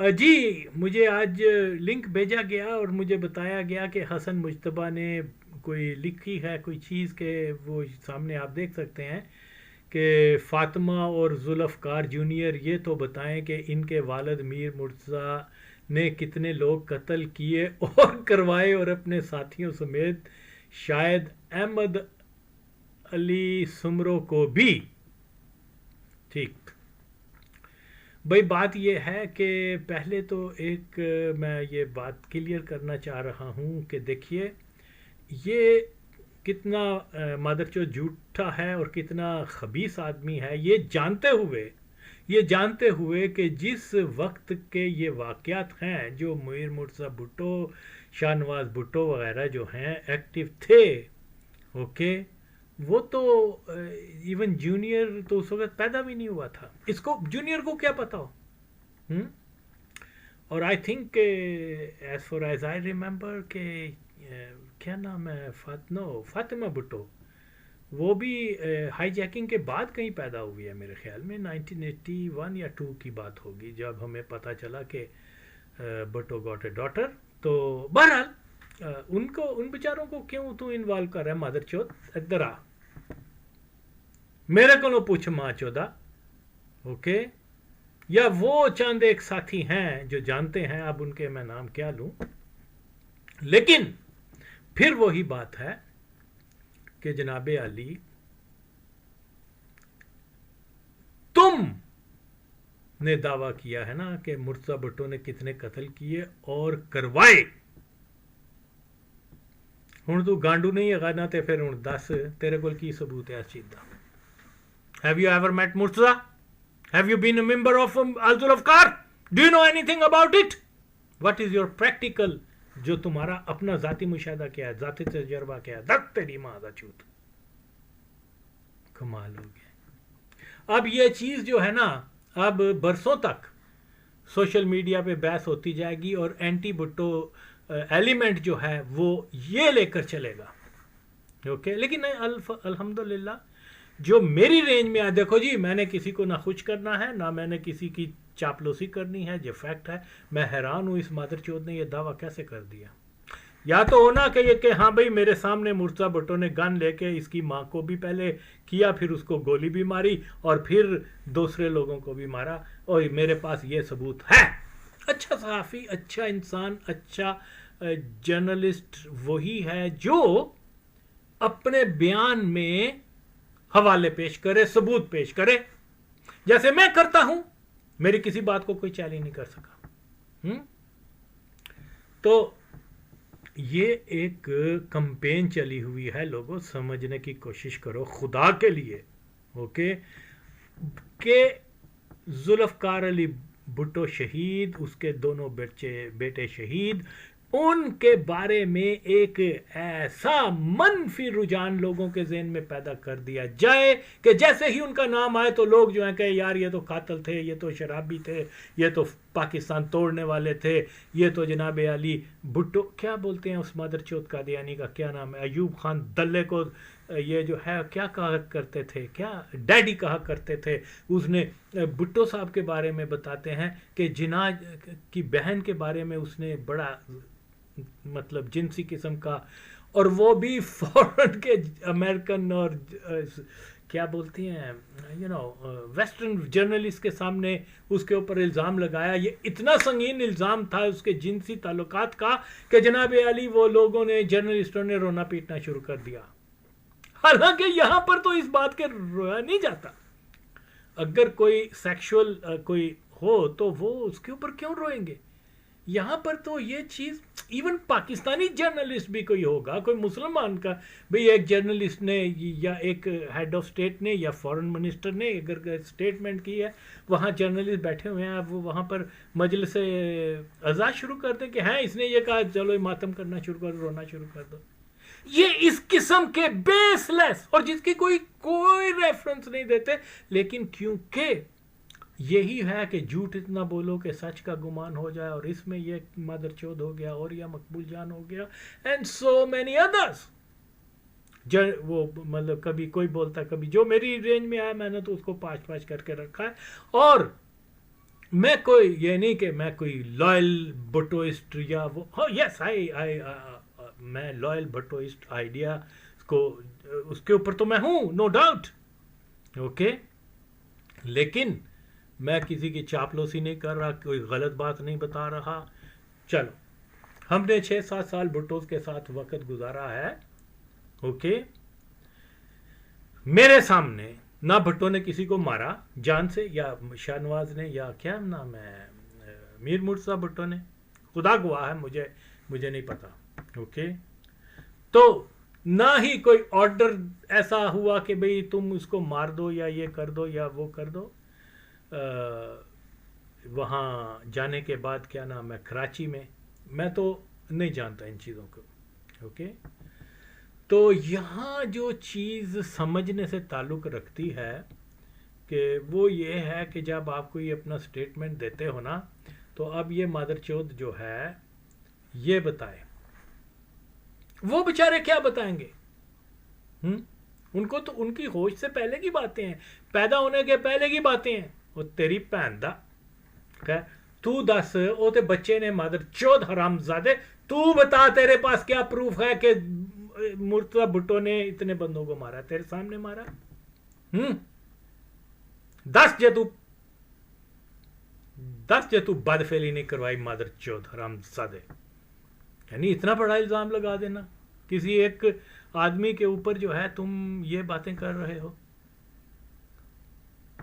جی مجھے آج لنک بھیجا گیا اور مجھے بتایا گیا کہ حسن مجتبیٰ نے کوئی لکھی ہے کوئی چیز کہ وہ سامنے آپ دیکھ سکتے ہیں کہ فاطمہ اور ذوالفقار جونیئر یہ تو بتائیں کہ ان کے والد میر مرتضیٰ نے کتنے لوگ قتل کیے اور کروائے، اور اپنے ساتھیوں سمیت شاید احمد علی سمرو کو بھی. ٹھیک بھائی، بات یہ ہے کہ پہلے تو ایک میں یہ بات کلیئر کرنا چاہ رہا ہوں کہ دیکھیے یہ کتنا مادرچود جھوٹا ہے اور کتنا خبیث آدمی ہے، یہ جانتے ہوئے کہ جس وقت کے یہ واقعات ہیں جو میر مرزا بھٹو، شاہ نواز بھٹو وغیرہ جو ہیں ایکٹیو تھے، اوکے، وہ تو ایون جونیئر تو اس وقت پیدا بھی نہیں ہوا تھا. اس کو جونیئر کو کیا پتا ہو؟ اور I think as far as I remember کہ کیا نام ہے، فاطمہ بھٹو، وہ بھی ہائی جیکنگ کے بعد کہیں پیدا ہوئی ہے میرے خیال میں 1981 یا 2 کی بات ہوگی، جب ہمیں پتہ چلا کہ بھٹو گاٹ اے ڈاٹر. تو بہرحال ان بیچاروں کو کیوں تو انوالو کر رہا ہے مادر چوت؟ ادھر آ، میرے کو پوچھ ماں چودہ، اوکے. یا وہ چند ایک ساتھی ہیں جو جانتے ہیں، اب ان کے میں نام کیا لوں، لیکن پھر وہی بات ہے کہ جناب علی تم نے دعویٰ کیا ہے نا کہ مرتضیٰ بھٹو نے کتنے قتل کیے اور کروائے. ہوں تو گانڈو نہیں ہے تے پھر ہوں دس تیرے کول کی ثبوت ہے اس چیز کا؟ Have you ever met Murtaza? Have you been a member of Al-Zulafkar? Do you know anything about it? What is your practical جو تمہارا اپنا ذاتی مشاہدہ کیا ہے، ذاتی تجربہ کیا ہے؟ دت تیری ماں دا چوت، کمال ہو گیا. اب یہ چیز جو ہے نا اب برسوں تک سوشل میڈیا پہ بحث ہوتی جائے گی اور اینٹی بھٹو ایلیمنٹ جو ہے وہ یہ لے کر چلے گا، اوکے. لیکن الحمدللہ جو میری رینج میں آئے، دیکھو جی میں نے کسی کو نہ خوش کرنا ہے نہ میں نے کسی کی چاپلوسی کرنی ہے، جو فیکٹ ہے. میں حیران ہوں اس مادر چود نے یہ دعویٰ کیسے کر دیا. یا تو ہونا کہ یہ کہ ہاں بھائی میرے سامنے مرتضیٰ بھٹو نے گن لے کے اس کی ماں کو بھی پہلے کیا، پھر اس کو گولی بھی ماری اور پھر دوسرے لوگوں کو بھی مارا، اور میرے پاس یہ ثبوت ہے. اچھا صحافی، اچھا انسان، اچھا جرنلسٹ وہی ہے جو اپنے بیان میں حوالے پیش کرے، ثبوت پیش کرے، جیسے میں کرتا ہوں. میری کسی بات کو کوئی چیلنج نہیں کر سکا. تو یہ ایک کمپین چلی ہوئی ہے، لوگوں سمجھنے کی کوشش کرو خدا کے لیے، اوکے، کہ ذوالفقار علی بھٹو شہید، اس کے دونوں بیٹے شہید، ان کے بارے میں ایک ایسا منفی رجحان لوگوں کے ذہن میں پیدا کر دیا جائے کہ جیسے ہی ان کا نام آئے تو لوگ جو ہیں کہ یار یہ تو قاتل تھے، یہ تو شرابی تھے، یہ تو پاکستان توڑنے والے تھے، یہ تو جناب علی بھٹو کیا بولتے ہیں اس مادر چوت قادیانی کا کیا نام ہے، ایوب خان دلے کو یہ جو ہے کیا کہا کرتے تھے، کیا ڈیڈی کہا کرتے تھے. اس نے بھٹو صاحب کے بارے میں بتاتے ہیں کہ جناح کی بہن کے بارے میں اس نے بڑا مطلب جنسی قسم کا، اور وہ بھی فورن کے امریکن اور کیا بولتی ہیں ویسٹرن جرنلسٹ کے سامنے اس کے اوپر الزام لگایا. یہ اتنا سنگین الزام تھا اس کے جنسی تعلقات کا کہ جناب علی وہ لوگوں نے، جرنلسٹوں نے رونا پیٹنا شروع کر دیا. حالانکہ یہاں پر تو اس بات کے رویا نہیں جاتا. اگر کوئی سیکشول کوئی ہو تو وہ اس کے اوپر کیوں روئیں گے؟ یہاں پر تو یہ چیز ایون پاکستانی جرنلسٹ بھی کوئی ہوگا، کوئی مسلمان کا بھئی ایک جرنلسٹ نے یا ایک ہیڈ آف اسٹیٹ نے یا فورن منسٹر نے اگر اسٹیٹمنٹ کی ہے، وہاں جرنلسٹ بیٹھے ہوئے ہیں، وہ وہاں پر مجلس عزا شروع کر دیں کہ ہاں اس نے یہ کہا چلو ماتم کرنا شروع کر دو، رونا شروع کر دو. یہ اس قسم کے بیس لیس اور جس کی کوئی ریفرنس نہیں دیتے، لیکن کیونکہ یہی ہے کہ جھوٹ اتنا بولو کہ سچ کا گمان ہو جائے، اور اس میں یہ مادر چود ہو گیا اور یہ مقبول جان ہو گیا اینڈ سو مینی ادرس. وہ مطلب کبھی کوئی بولتا، کبھی جو میری رینج میں آیا میں نے تو اس کو پاش کر کے رکھا ہے. اور میں کوئی یہ نہیں کہ میں کوئی لائل بھٹوسٹ یا وہ یس میں لائل بھٹوسٹ آئیڈیا کو اس کے اوپر تو میں ہوں، نو ڈاؤٹ، اوکے، لیکن میں کسی کی چاپلوسی نہیں کر رہا، کوئی غلط بات نہیں بتا رہا. چلو ہم نے 6-7 سال بھٹوز کے ساتھ وقت گزارا ہے، اوکے. میرے سامنے نہ بھٹو نے کسی کو مارا جان سے، یا شاہ نواز نے، یا کیا نام ہے میر مرزا بھٹو نے، خدا گواہ ہے مجھے نہیں پتا، اوکے. تو نہ ہی کوئی آرڈر ایسا ہوا کہ بھئی تم اس کو مار دو یا یہ کر دو یا وہ کر دو. وہاں جانے کے بعد کیا نام ہے کراچی میں تو نہیں جانتا ان چیزوں کو، اوکے. تو یہاں جو چیز سمجھنے سے تعلق رکھتی ہے کہ وہ یہ ہے کہ جب آپ کوئی اپنا سٹیٹمنٹ دیتے ہو نا، تو اب یہ مادر چود جو ہے یہ بتائے، وہ بیچارے کیا بتائیں گے؟ ان کو تو ان کی ہوش سے پہلے کی باتیں ہیں، پیدا ہونے کے پہلے کی باتیں ہیں. وہ تیری بہن دا تو دس، وہ تے بچے نے مادر چود حرام زادے، تو بتا تیرے پاس کیا پروف ہے کہ مرتضی بھٹو نے اتنے بندوں کو مارا، تیرے سامنے مارا؟ دس جے تو بد فعلی نہیں کروائی مادر چود حرام زادے. یعنی اتنا بڑا الزام لگا دینا کسی ایک آدمی کے اوپر جو ہے تم یہ باتیں کر رہے ہو.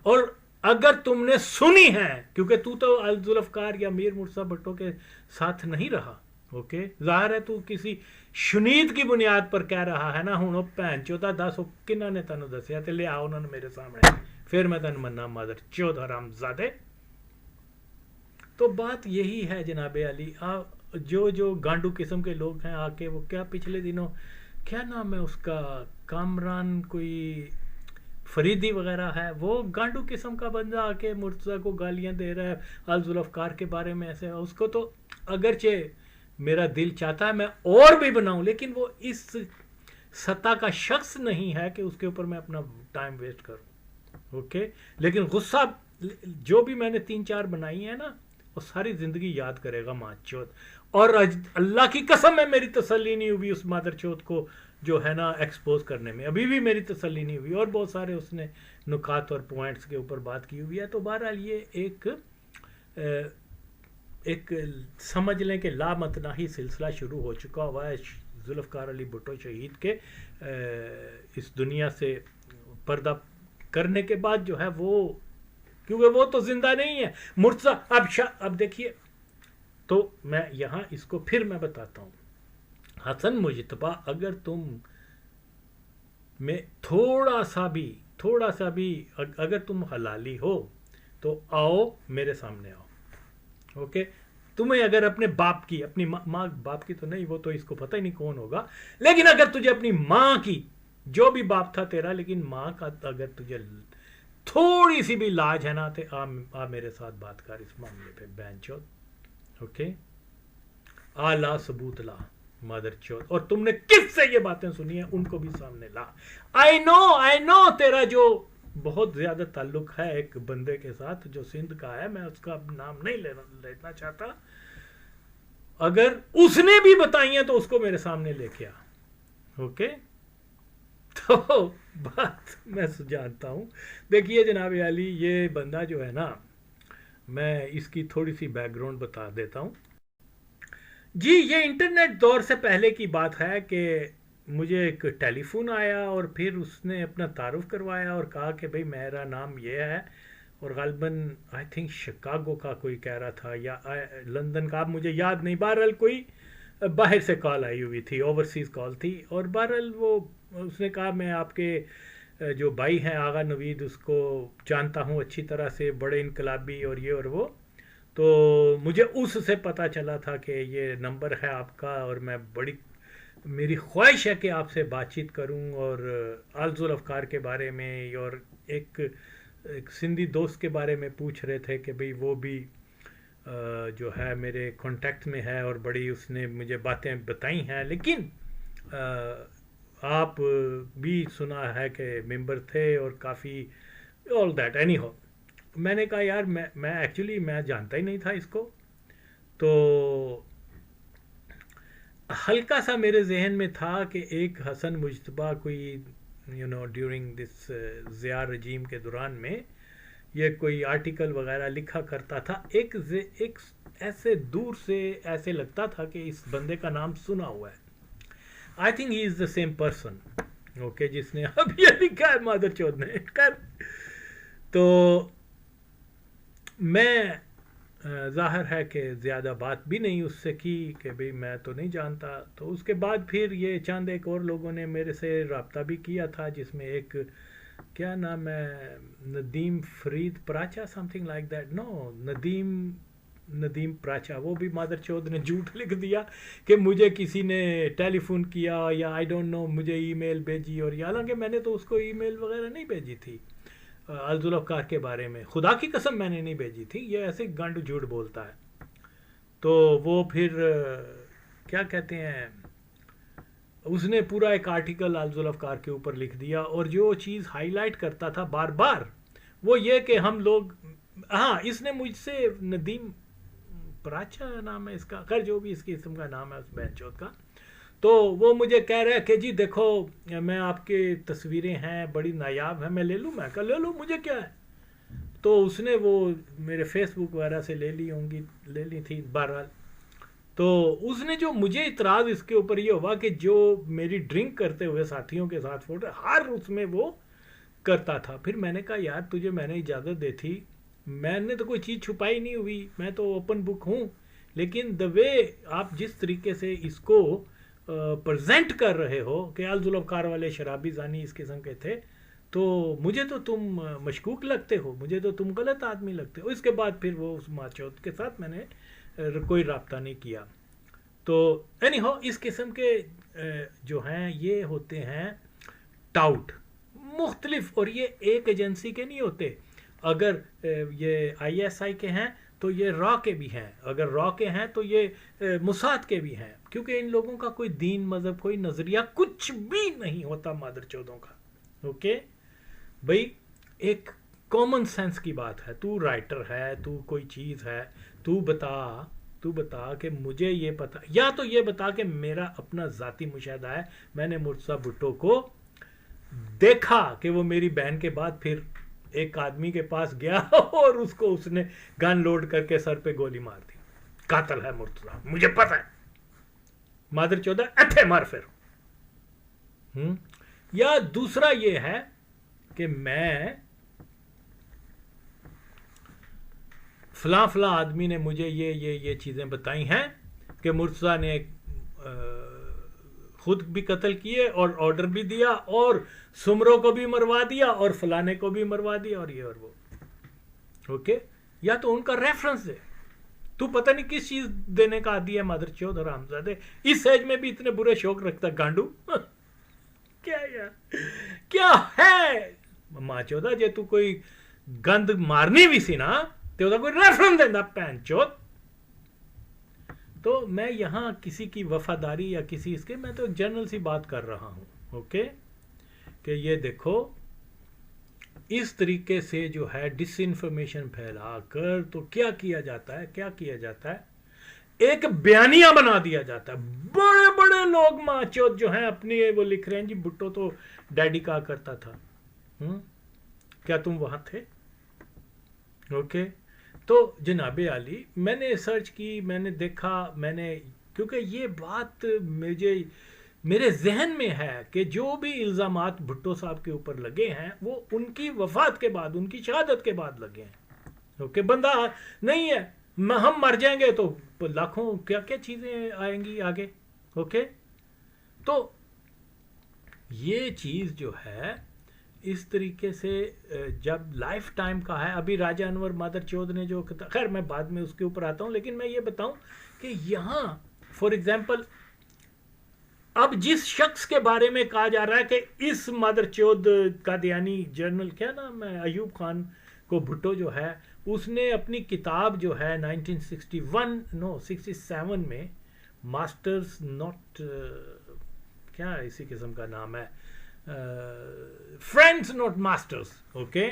اور اگر تم نے سنی ہے، کیونکہ تو الذوالفقار یا میر مرزا بھٹو کے ساتھ نہیں رہا، اوکے، ظاہر ہے تو کسی شنید کی بنیاد پر کہہ رہا ہے نا. ہوں بہن چودا دس کنہ نے تینوں دسیا تے لیا انہوں نے میرے سامنے، پھر میں تین منا مادر چود حرام زادے. تو بات یہی ہے جناب علی. جو گانڈو قسم کے لوگ ہیں آ کے، وہ کیا پچھلے دنوں کیا نام ہے اس کا، کامران کوئی فریدی وغیرہ ہے، وہ گانڈو قسم کا بندہ آ کے مرتضیٰ کو گالیاں دے رہا ہے الذوالفقار کے بارے میں ایسے. اس کو تو اگرچہ میرا دل چاہتا ہے میں اور بھی بناؤں، لیکن وہ اس سطح کا شخص نہیں ہے کہ اس کے اوپر میں اپنا ٹائم ویسٹ کروں، اوکے. لیکن غصہ جو بھی میں نے 3-4 بنائی ہیں نا، وہ ساری زندگی یاد کرے گا ماں چوت. اور اللہ کی قسم ہے میری تسلی نہیں ہوئی اس مادر چوت کو جو ہے نا ایکسپوز کرنے میں، ابھی بھی میری تسلی نہیں ہوئی. اور بہت سارے اس نے نکات اور پوائنٹس کے اوپر بات کی ہوئی ہے. تو بہرحال یہ ایک سمجھ لیں کہ لامتناہی سلسلہ شروع ہو چکا ہوا ہے ذوالفقار علی بھٹو شہید کے اس دنیا سے پردہ کرنے کے بعد جو ہے وہ، کیونکہ وہ تو زندہ نہیں ہے مرتضیٰ. اب دیکھیے، تو میں یہاں اس کو پھر میں بتاتا ہوں. حسن مجتبیٰ، اگر تم میں تھوڑا سا بھی اگر تم حلالی ہو تو آؤ میرے سامنے آؤ، اوکے. تمہیں اگر اپنے باپ کی، اپنی ماں باپ کی تو نہیں، وہ تو اس کو پتہ ہی نہیں کون ہوگا، لیکن اگر تجھے اپنی ماں کی، جو بھی باپ تھا تیرا، لیکن ماں کا اگر تجھے تھوڑی سی بھی لاج ہے نا، تو آ میرے ساتھ بات کر اس معاملے پہ بہن چود، اوکے. لا ثبوت لا مادر چود. اور تم نے کس سے یہ باتیں سنی ہیں ان کو بھی سامنے لا. آئی نو تیرا جو بہت زیادہ تعلق ہے ایک بندے کے ساتھ جو سندھ کا ہے، میں اس کا نام نہیں لینا چاہتا. اگر اس نے بھی بتائی ہیں تو اس کو میرے سامنے لے کے آ، اوکے. تو بات میں جانتا ہوں. دیکھیے جناب علی، یہ بندہ جو ہے نا، میں اس کی تھوڑی سی بیک گراؤنڈ بتا دیتا ہوں. جی، یہ انٹرنیٹ دور سے پہلے کی بات ہے کہ مجھے ایک ٹیلی فون آیا اور پھر اس نے اپنا تعارف کروایا اور کہا کہ بھئی میرا نام یہ ہے، اور غالباً آئی تھنک شکاگو کا کوئی کہہ رہا تھا یا لندن کا، اب مجھے یاد نہیں. بہرحال کوئی باہر سے کال آئی ہوئی تھی، اوورسیز کال تھی. اور بہرحال وہ اس نے کہا میں آپ کے جو بھائی ہیں آغا نوید، اس کو جانتا ہوں اچھی طرح سے، بڑے انقلابی اور یہ اور وہ. تو مجھے اس سے پتہ چلا تھا کہ یہ نمبر ہے آپ کا، اور میری خواہش ہے کہ آپ سے بات چیت کروں اور الذوالفقار کے بارے میں، اور ایک سندھی دوست کے بارے میں پوچھ رہے تھے کہ بھئی وہ بھی جو ہے میرے کانٹیکٹ میں ہے اور بڑی اس نے مجھے باتیں بتائی ہیں. لیکن آپ بھی سنا ہے کہ ممبر تھے اور کافی آل دیٹ اینی ہو. میں نے کہا یار میں ایکچولی میں جانتا ہی نہیں تھا اس کو. تو ہلکا سا میرے ذہن میں تھا کہ ایک حسن مجتبیٰ کوئی ڈیورنگ دس ضیاء رجیم کے دوران میں یہ کوئی آرٹیکل وغیرہ لکھا کرتا تھا. ایک ایسے دور سے ایسے لگتا تھا کہ اس بندے کا نام سنا ہوا ہے. I think he is the same person okay جس نے اب یہ لکھا ہے مادر چودھ نے. تو میں ظاہر ہے کہ زیادہ بات بھی نہیں اس سے کی کہ بھئی میں تو نہیں جانتا. تو اس کے بعد پھر یہ چند ایک اور لوگوں نے میرے سے رابطہ بھی کیا تھا جس میں ایک کیا نام ہے Nadeem Farid Paracha something like that. No Nadeem Paracha. وہ بھی مادر چودھ نے جھوٹ لکھ دیا کہ مجھے کسی نے ٹیلی فون کیا یا آئی ڈونٹ نو مجھے ای میل بھیجی. اور حالانکہ میں نے تو اس کو ای میل وغیرہ نہیں بھیجی تھی الذوالافکار کے بارے میں. خدا کی قسم میں نے نہیں بھیجی تھی. یہ ایسے گانڈ جھوٹ بولتا ہے. تو وہ پھر کیا کہتے ہیں اس نے پورا ایک آرٹیکل الذوالافکار کے اوپر لکھ دیا. اور جو چیز ہائی لائٹ کرتا تھا بار بار وہ یہ کہ ہم لوگ اس نے مجھ سے ندیم پراچا نام ہے اس کا, خیر جو بھی اس کی اسم کا نام ہے اس بہن چوت کا. تو وہ مجھے کہہ رہا ہے کہ جی دیکھو میں آپ کے تصویریں ہیں بڑی نایاب ہیں میں لے لوں. میں کہا لے لو مجھے کیا ہے. تو اس نے وہ میرے فیس بک وغیرہ سے لے لی تھی بہرحال. تو اس نے جو مجھے اعتراض اس کے اوپر یہ ہوا کہ جو میری ڈرنک کرتے ہوئے ساتھیوں کے ساتھ فوٹو ہر اس میں وہ کرتا تھا. پھر میں نے کہا یار تجھے میں نے اجازت دی تھی, میں نے تو کوئی چیز چھپائی نہیں ہوئی, میں تو اوپن بک ہوں. لیکن دا وے آپ جس طریقے سے اس کو پریزنٹ کر رہے ہو کہ الذوالافکار والے شرابی زانی اس قسم کے تھے, تو مجھے تو تم مشکوک لگتے ہو, مجھے تو تم غلط آدمی لگتے ہو. اس کے بعد پھر وہ اس ماچوت کے ساتھ میں نے کوئی رابطہ نہیں کیا. تو اینی ہو اس قسم کے جو ہیں یہ ہوتے ہیں ٹاؤٹ مختلف, اور یہ ایک ایجنسی کے نہیں ہوتے. اگر یہ آئی ایس آئی کے ہیں تو یہ را کے بھی ہیں, اگر را کے ہیں تو یہ موساد کے بھی ہیں, کیونکہ ان لوگوں کا کوئی دین مذہب کوئی نظریہ کچھ بھی نہیں ہوتا مادر چودوں کا. اوکے بھائی ایک کامن سینس کی بات ہے. تو رائٹر ہے, تو کوئی چیز ہے, تو بتا کہ مجھے یہ پتا, یا تو یہ بتا کہ میرا اپنا ذاتی مشاہدہ ہے, میں نے مرتضیٰ بھٹو کو دیکھا کہ وہ میری بہن کے بعد پھر ایک آدمی کے پاس گیا اور اس کو اس نے گن لوڈ کر کے سر پہ گولی مار دی. قاتل ہے مرتضیٰ, مجھے پتہ ہے. مادر چودہ ایتھے مار پھر. یا دوسرا یہ ہے کہ میں فلاں آدمی نے مجھے یہ چیزیں بتائی ہیں کہ مرتضیٰ نے خود بھی قتل کیے اور آرڈر بھی دیا اور سمروں کو بھی مروا دیا اور فلانے کو بھی مروا دیا اور یہ اور وہ. اوکے یا تو ان کا ریفرنس دے. تو پتہ نہیں کس چیز دینے کا عادی ہے مادر چودھ اور حرامزادے. اس ایج میں بھی اتنے برے شوق رکھتا گانڈو. کیا یار کیا ہے ماں چودہ, جے تو کوئی گند مارنی بھی سی نا تو کوئی ریفرنس دینا پین چودھ. تو میں یہاں کسی کی وفاداری یا کسی اس کے, میں تو ایک جنرل سی بات کر رہا ہوں. اوکے کہ یہ دیکھو اس طریقے سے جو ہے ڈس انفارمیشن پھیلا کر تو کیا کیا جاتا ہے, ایک بیانیہ بنا دیا جاتا ہے. بڑے بڑے لوگ ماں چوت جو ہیں اپنی وہ لکھ رہے ہیں جی بھٹو تو ڈیڈی کہا کرتا تھا. کیا تم وہاں تھے؟ اوکے تو جناب عالی میں نے سرچ کی, میں نے دیکھا, کیونکہ یہ بات میرے ذہن میں ہے کہ جو بھی الزامات بھٹو صاحب کے اوپر لگے ہیں وہ ان کی وفات کے بعد, ان کی شہادت کے بعد لگے ہیں. اوکے بندہ نہیں ہے, ہم مر جائیں گے تو لاکھوں کیا کیا چیزیں آئیں گی آگے. اوکے تو یہ چیز جو ہے اس طریقے سے جب لائف ٹائم کا ہے. ابھی راجہ انور مادر چودھ نے جو, خیر میں بعد میں اس کے اوپر آتا ہوں, لیکن میں یہ بتاؤں کہ یہاں فار ایگزامپل اب جس شخص کے بارے میں کہا جا رہا ہے کہ اس مادر چودھ قادیانی جنرل کیا نام ہے ایوب خان کو بھٹو جو ہے اس نے اپنی کتاب جو ہے 1967 میں ماسٹرز ناٹ کیا اسی قسم کا نام ہے, friends not masters. Okay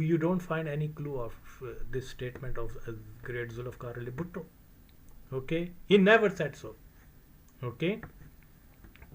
you don't find any clue of this statement of great Zulfikar Ali Bhutto. Okay, he never said so. Okay,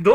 2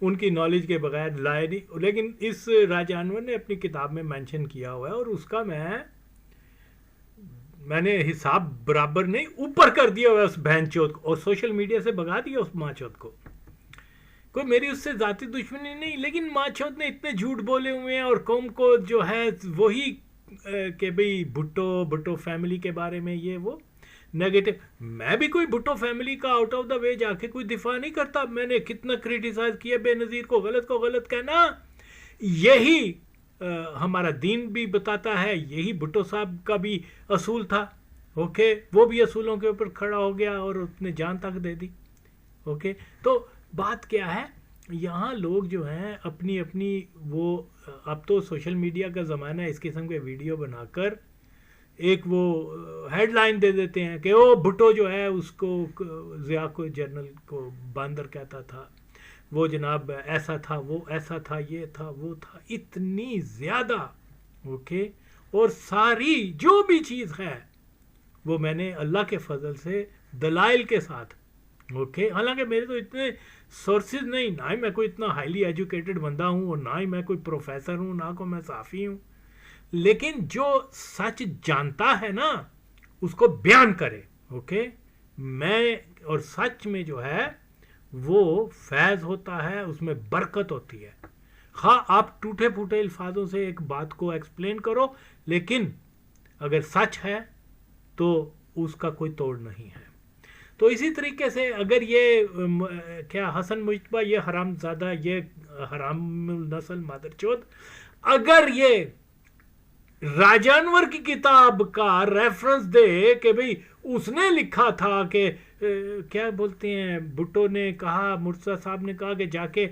ان کی نالج کے بغیر لائے نہیں. لیکن اس راجہ انور نے اپنی کتاب میں مینشن کیا ہوا ہے اور اس کا میں نے حساب برابر نہیں اوپر کر دیا ہوا اس بہن چوت کو اور سوشل میڈیا سے بھگا دیا اس ماں چوت کو. کوئی میری اس سے ذاتی دشمنی نہیں, لیکن ماں چوت نے اتنے جھوٹ بولے ہوئے ہیں اور قوم کو جو ہے وہی کہ بھئی بھٹو فیملی کے بارے میں یہ وہ نیگیٹو. میں بھی کوئی بھٹو فیملی کا آؤٹ آف دا وے جا کے کوئی دفاع نہیں کرتا. میں نے کتنا کریٹیسائز کیا بے نظیر کو غلط کہنا. یہی ہمارا دین بھی بتاتا ہے, یہی بھٹو صاحب کا بھی اصول تھا. اوکے, وہ بھی اصولوں کے اوپر کھڑا ہو گیا اور اس نے جان تک دے دی. اوکے, تو بات کیا ہے, یہاں لوگ جو ہیں اپنی وہ اب تو سوشل میڈیا کا زمانہ ہے, اس قسم کے ویڈیو بنا کر ایک وہ ہیڈ لائن دے دیتے ہیں کہ وہ بھٹو جو ہے اس کو ضیاء کو جنرل کو باندر کہتا تھا, وہ جناب ایسا تھا, وہ ایسا تھا, یہ تھا, وہ تھا, اتنی زیادہ. اوکے, اور ساری جو بھی چیز ہے وہ میں نے اللہ کے فضل سے دلائل کے ساتھ. اوکے, حالانکہ میرے تو اتنے سورسز نہیں, نہ ہی میں کوئی اتنا ہائیلی ایجوکیٹڈ بندہ ہوں اور نہ ہی میں کوئی پروفیسر ہوں, نہ کوئی میں صحافی ہوں, لیکن جو سچ جانتا ہے نا اس کو بیان کرے. اوکے, میں اور سچ میں جو ہے وہ فیض ہوتا ہے, اس میں برکت ہوتی ہے. ہاں, آپ ٹوٹے پھوٹے الفاظوں سے ایک بات کو ایکسپلین کرو, لیکن اگر سچ ہے تو اس کا کوئی توڑ نہیں ہے. تو اسی طریقے سے اگر یہ کیا حسن مجتبیٰ یہ حرام زادہ, یہ حرام النسل مادر چود, اگر یہ راجہ انور کی کتاب کا ریفرنس دے کہ بھئی اس نے لکھا تھا کہ کیا بولتے ہیں, بھٹو نے کہا, مرتضیٰ صاحب نے کہا کہ جا کے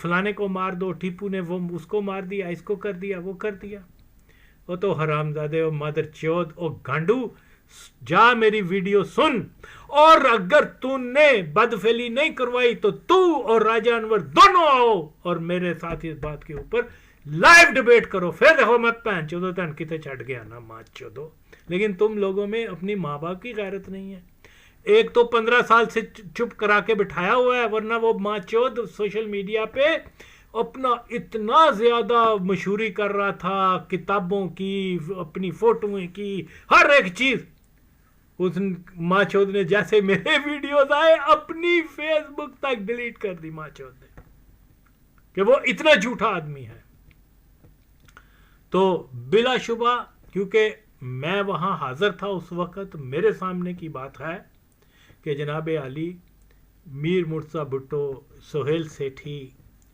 فلانے کو مار دو, ٹیپو نے وہ اس کو مار دیا, اس کو کر دیا, وہ کر دیا, وہ تو حرام زادے او مادر چود او گانڈو, جا میری ویڈیو سن, اور اگر تو نے بدفعلی نہیں کروائی تو تو اور راجہ انور دونوں آؤ اور میرے ساتھ اس بات کے اوپر لائیو ڈیبیٹ کرو. پھر دیکھو میں پہن چودو تن کتے چڑھ گیا نا ماں چودو. لیکن تم لوگوں میں اپنی ماں باپ کی غیرت نہیں ہے. ایک تو 15 سال سے چپ کرا کے بٹھایا ہوا ہے, ورنہ وہ ماں چود سوشل میڈیا پہ اپنا اتنا زیادہ مشہوری کر رہا تھا, کتابوں کی, اپنی فوٹویں کی, ہر ایک چیز. اس ماں چود نے جیسے میرے ویڈیوز آئے اپنی فیس بک تک ڈیلیٹ کر دی ماں چود نے, کہ وہ اتنا جھوٹا آدمی ہے. تو بلا شبہ کیونکہ میں وہاں حاضر تھا اس وقت, میرے سامنے کی بات ہے کہ جناب علی, میر مرتضیٰ بھٹو, سہیل سیٹھی,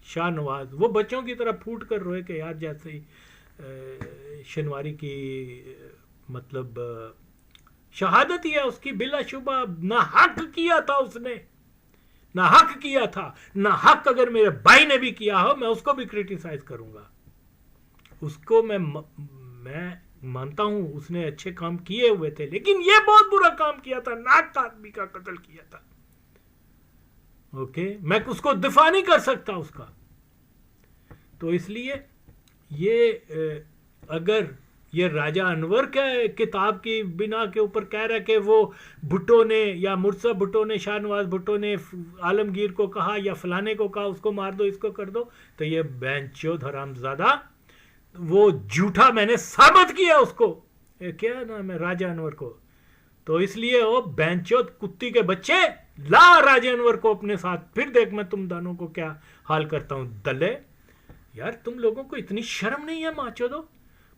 شاہ نواز وہ بچوں کی طرح پھوٹ کر روئے کہ یار جیسے شنواری کی مطلب شہادت ہی ہے اس کی. بلا شبہ نہ حق کیا تھا اس نے, نہ حق کیا تھا, نہ حق اگر میرے بھائی نے بھی کیا ہو میں اس کو بھی کریٹیسائز کروں گا. اس کو میں مانتا ہوں اس نے اچھے کام کیے ہوئے تھے, لیکن یہ بہت برا کام کیا تھا, ناک آدمی کا قتل کیا تھا. اوکے, میں اس کو دفاع نہیں کر سکتا اس کا. تو اس لیے یہ اگر یہ راجہ انور کے کتاب کی بنا کے اوپر کہہ رہا ہے کہ وہ بھٹو نے یا مرتضیٰ بھٹو نے, شاہ نواز بھٹو نے عالمگیر کو کہا یا فلانے کو کہا اس کو مار دو, اس کو کر دو, تو یہ بہنچود حرام زادہ وہ جھوٹا میں نے ثابت کیا اس کو, کیا نام ہے, راجہ انور کو. تو اس لیے وہ بہنچود کتی کے بچے لا راجہ انور کو اپنے ساتھ, پھر دیکھ میں تم دانوں کو کیا حال کرتا ہوں. دلے یار, تم لوگوں کو اتنی شرم نہیں ہے ماں چودو.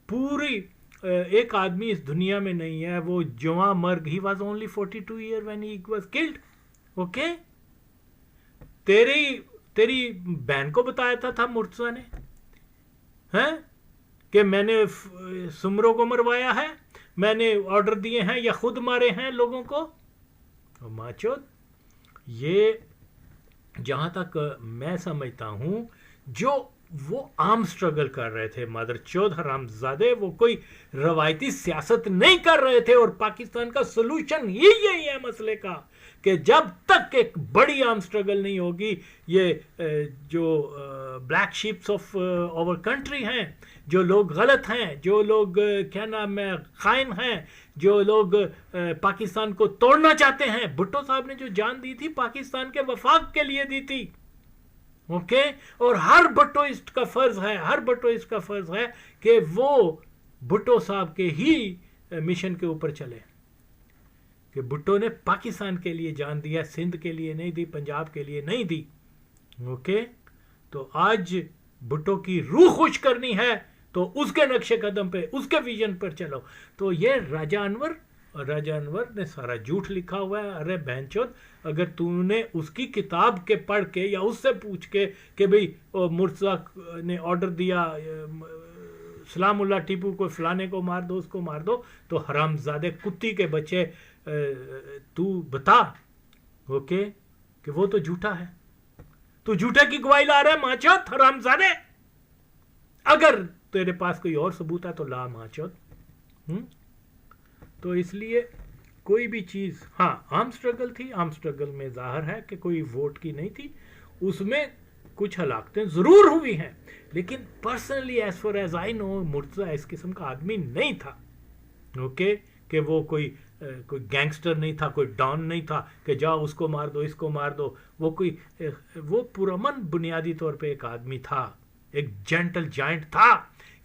پوری ایک آدمی اس دنیا میں نہیں ہے, وہ جواں مرگ, ہی was only 42 year when he was killed. Okay, تیری بہن کو بتایا تھا مرتضیٰ نے ہیں کہ میں نے سمروں کو مروایا ہے, میں نے آرڈر دیے ہیں یا خود مارے ہیں لوگوں کو. ماں چود, یہ جہاں تک میں سمجھتا ہوں جو وہ عام سٹرگل کر رہے تھے مادر چود حرام زادے, وہ کوئی روایتی سیاست نہیں کر رہے تھے. اور پاکستان کا سلوشن ہی یہی ہے مسئلے کا کہ جب تک ایک بڑی عام سٹرگل نہیں ہوگی, یہ جو black sheeps of our country ہیں, جو لوگ غلط ہیں, جو لوگ کیا نام ہے خائن ہیں, جو لوگ پاکستان کو توڑنا چاہتے ہیں. بھٹو صاحب نے جو جان دی تھی پاکستان کے وفاق کے لیے دی تھی. اوکے. اور ہر بھٹوئسٹ کا فرض ہے کہ وہ بھٹو صاحب کے ہی مشن کے اوپر چلے کہ بھٹو نے پاکستان کے لیے جان دیا, سندھ کے لیے نہیں دی, پنجاب کے لیے نہیں دی. اوکے. تو آج بھٹو کی روح خوش کرنی ہے تو اس کے نقش قدم پہ, اس کے ویژن پر چلو. تو یہ راجہ انور نے سارا جھوٹ لکھا ہوا ہے. ارے بہنچود, اگر تم نے اس کی کتاب کے پڑھ کے یا اس سے پوچھ کے کہ بھئی مرتضیٰ نے آرڈر دیا سلام اللہ ٹیپو کو فلانے کو مار دو, اس کو مار دو, تو حرامزادے کتی کے بچے تو بتا اوکے کہ وہ تو جھوٹا ہے. تو جھوٹے کی گواہی لا رہا ہے ماچوت حرامزادے. اگر تیرے پاس کوئی اور ثبوت ہے تو لا ماچوت. تو اس لیے کوئی بھی چیز, ہاں عام سٹرگل تھی, عام سٹرگل میں ظاہر ہے کہ کوئی ووٹ کی نہیں تھی, اس میں کچھ ہلاکتیں ضرور ہوئی ہیں, لیکن personally as far as I know Murtaza اس قسم کا آدمی نہیں تھا. اوکے کہ وہ کوئی گینگسٹر نہیں تھا, کوئی ڈان نہیں تھا کہ جاؤ اس کو مار دو, اس کو مار دو. وہ پرامن بنیادی طور پہ ایک آدمی تھا, ایک جینٹل جائنٹ تھا.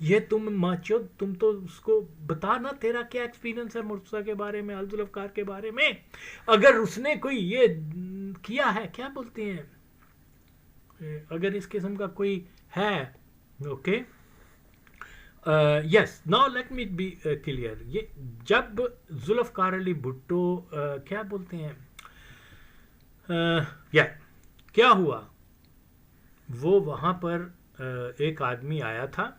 یہ تم ماچو, تم تو اس کو بتا نا تیرا کیا ایکسپیرینس ہے مرتضیٰ کے بارے میں, ذوالفقار کے بارے میں. اگر اس نے کوئی یہ کیا ہے, کیا بولتے ہیں, اگر اس قسم کا کوئی ہے, okay yes now let me be clear. یہ جب ذوالفقار علی بھٹو کیا بولتے ہیں, کیا ہوا, وہ وہاں پر ایک آدمی آیا تھا,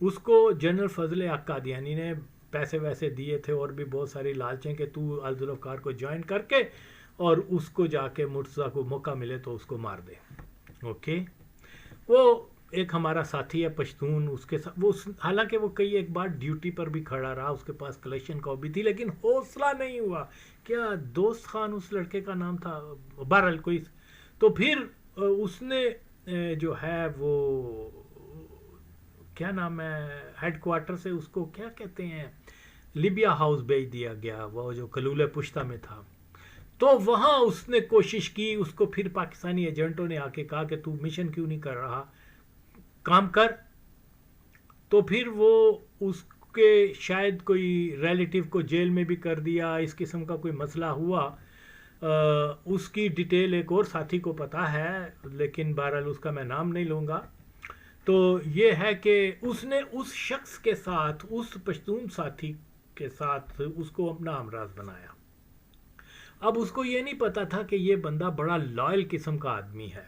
اس کو جنرل فضل حق قادیانی نے پیسے ویسے دیے تھے اور بھی بہت ساری لالچیں کہ تو ذوالفقار کو جوائن کر کے اور اس کو جا کے مرتضیٰ کو موقع ملے تو اس کو مار دے. اوکے. وہ ایک ہمارا ساتھی ہے پشتون, اس کے ساتھ وہ حالانکہ وہ کئی ایک بار ڈیوٹی پر بھی کھڑا رہا, اس کے پاس کلیکشن کا بھی تھی, لیکن حوصلہ نہیں ہوا. کیا دوست خان اس لڑکے کا نام تھا, بہرحال کوئی. تو پھر اس نے جو ہے وہ کیا نام ہے, ہیڈ کوارٹر سے اس کو کیا کہتے ہیں, لیبیا ہاؤس بھیج دیا گیا, وہ جو کلول پشتہ میں تھا. تو وہاں اس نے کوشش کی, اس کو پھر پاکستانی ایجنٹوں نے آ کے کہا کہ تو مشن کیوں نہیں کر رہا, کام کر. تو پھر وہ اس کے شاید کوئی ریلیٹیو کو جیل میں بھی کر دیا, اس قسم کا کوئی مسئلہ ہوا. اس کی ڈیٹیل ایک اور ساتھی کو پتا ہے, لیکن بہرحال اس کا میں نام نہیں لوں گا. تو یہ ہے کہ اس نے اس شخص کے ساتھ, اس پشتون ساتھی کے ساتھ اس کو اپنا ہمراز بنایا. اب اس کو یہ نہیں پتا تھا کہ یہ بندہ بڑا لائل قسم کا آدمی ہے.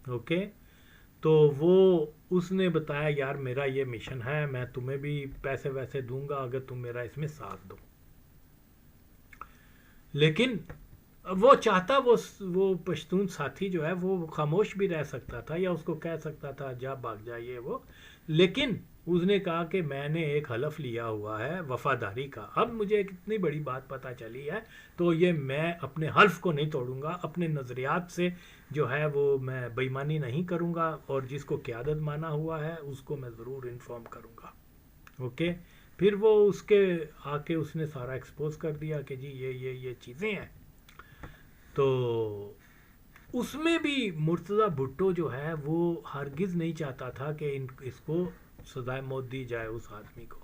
اوکے. تو وہ اس نے بتایا یار میرا یہ مشن ہے, میں تمہیں بھی پیسے ویسے دوں گا اگر تم میرا اس میں ساتھ دو. لیکن وہ چاہتا, وہ پشتون ساتھی جو ہے وہ خاموش بھی رہ سکتا تھا یا اس کو کہہ سکتا تھا جا بھاگ جائیے وہ, لیکن اس نے کہا کہ میں نے ایک حلف لیا ہوا ہے وفاداری کا. اب مجھے ایک اتنی بڑی بات پتہ چلی ہے تو یہ میں اپنے حلف کو نہیں توڑوں گا, اپنے نظریات سے جو ہے وہ میں بے ایمانی نہیں کروں گا, اور جس کو قیادت مانا ہوا ہے اس کو میں ضرور انفارم کروں گا. اوکے. پھر وہ اس کے آ کے اس نے سارا ایکسپوز کر دیا کہ جی یہ چیزیں ہیں. تو اس میں بھی مرتضیٰ بھٹو جو ہے وہ ہرگز نہیں چاہتا تھا کہ اس کو سزائے موت دی جائے اس آدمی کو.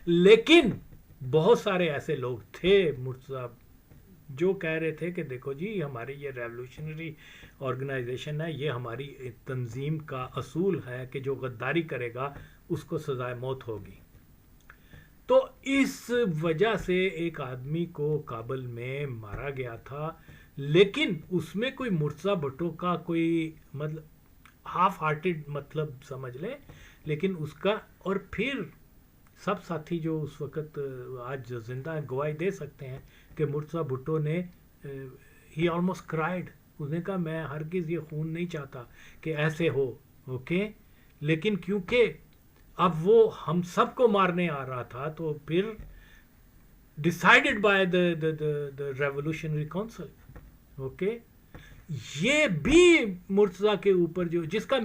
لیکن بہت سارے ایسے لوگ تھے مرتضیٰ جو کہہ رہے تھے کہ دیکھو جی ہماری یہ ریولوشنری آرگنائزیشن ہے, یہ ہماری تنظیم کا اصول ہے کہ جو غداری کرے گا اس کو سزائے موت ہوگی. تو اس وجہ سے ایک آدمی کو کابل میں مارا گیا تھا, لیکن اس میں کوئی مرتضیٰ بھٹو کا کوئی مطلب ہاف ہارٹڈ مطلب سمجھ لیں, لیکن اس کا, اور پھر سب ساتھی جو اس وقت آج زندہ گواہی دے سکتے ہیں کہ مرتضیٰ بھٹو نے ہی آلموسٹ کرائڈ, اس نے کہا میں ہرگز یہ خون نہیں چاہتا کہ ایسے ہو. اوکے. لیکن کیونکہ اب وہ ہم سب کو مارنے آ رہا تھا تو پھر decided by the revolutionary council. Okay. یہ بھی مرتضیٰ کے اوپر جس کا